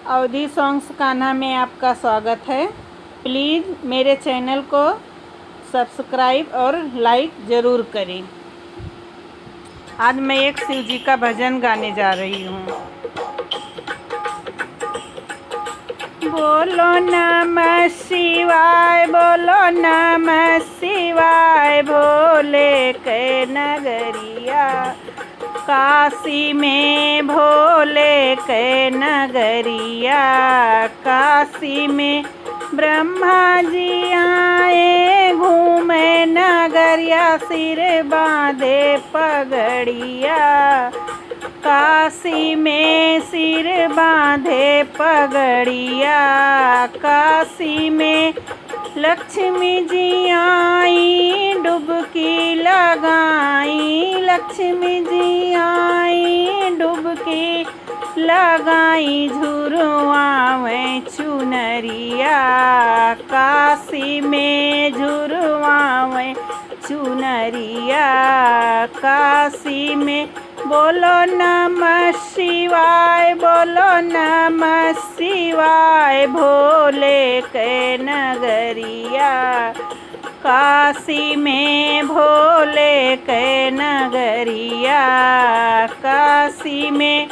अवधि सॉन्ग्स कान्हा में आपका स्वागत है। प्लीज़ मेरे चैनल को सब्सक्राइब और लाइक ज़रूर करें। आज मैं एक शिव जी का भजन गाने जा रही हूँ। बोलो नमः शिवाय, बोलो नमः शिवाय, भोले के नगरिया काशी में, भोले के नगरिया काशी में। ब्रह्मा जी आए घूमे नगरिया, सिर बांधे पगड़िया काशी में, सिर बांधे पगड़िया काशी में। लक्ष्मी जी आई डुबकी लगाई, लक्ष्मी जी आई डुबकी लगाई, झुरवा में चुनरिया काशी में, झुरवा में चुनरिया काशी में। बोलो नमः शिवाय, बोलो नमः शिवाय, भोले के नगरिया काशी में, भोले के नगरिया काशी में।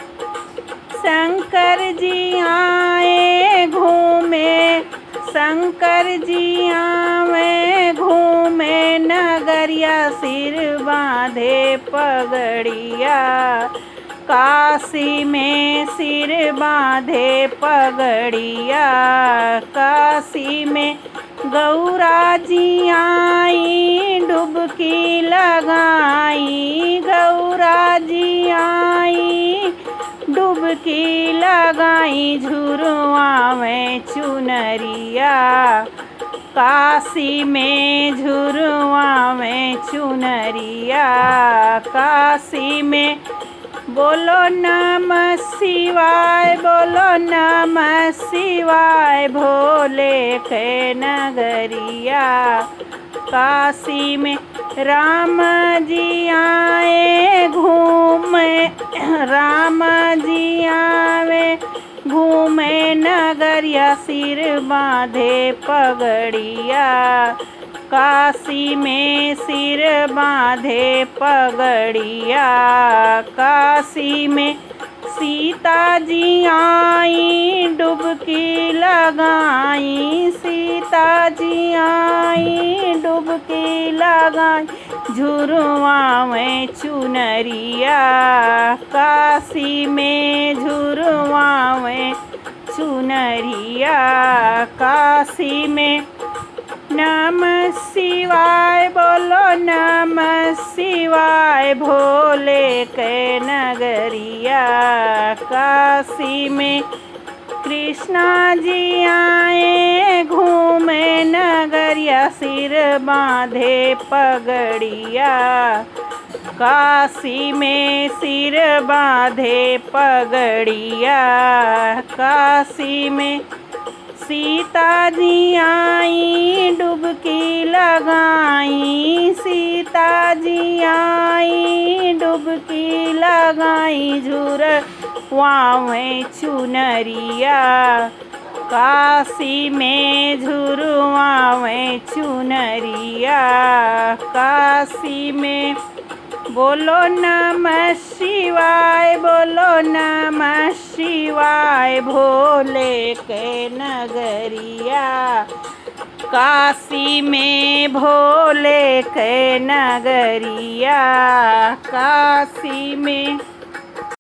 शंकर जी आए घूमे, शंकर जी आए घूमे नगरिया, सिर बांधे पगड़िया काशी में, सिर बांधे पगड़िया काशी में। गौरा जी आई डुबकी लगाई, गौरा जी आई डुबकी लगाई, झुरवा में चुनरिया काशी में, झुरवा में चुनरिया काशी में। बोलो नमः शिवाय, बोलो नमः शिवाय, भोले के नगरिया काशी में। राम जी आए घूमे, राम जी आए घूमे नगरिया, सिर बांधे पगड़िया काशी में, सिर बांधे पगड़िया काशी में। सीता जी आई डुबकी लगाई, सीता जी आई डुबकी लगाई, झुरवा में चुनरिया काशी में, झुरवा में चुनरिया काशी में। नमः शिवाय, बोलो नमः शिवाय, भोले के नगरिया काशी में। कृष्णा जी आए घूमे नगरिया, सिर बांधे पगड़िया काशी में, सिर बांधे पगड़िया काशी में। सीता जी आई डुबकी लगाई, सीता जी आई डुबकी लगाई, झुरवा में चुनरिया काशी में, झुरवा में चुनरिया काशी में। बोलो नमः शिवाय, बोलो नमः शिवाय, भोले के नगरिया काशी में, भोले के नगरिया काशी में।